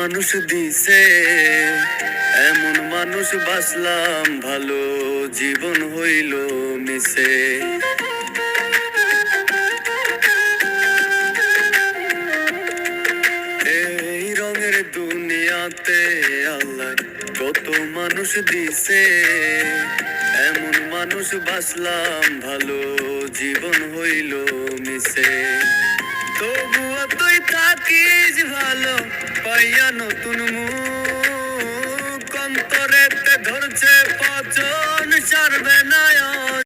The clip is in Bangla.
মানুষ দিছে, এমন মানুষ বাসলাম ভালো, জীবন হইল মিশে। এই রঙের দুনিয়াতে আল্লাহ কত মানুষ দিছে, এমন মানুষ বাসলাম ভালো, জীবন হইল মিশে। তবুও তুই থাকিস ভালো, পাইয়া নতুন মুখ, অন্তরেতে ধরছে পচন, সারবে না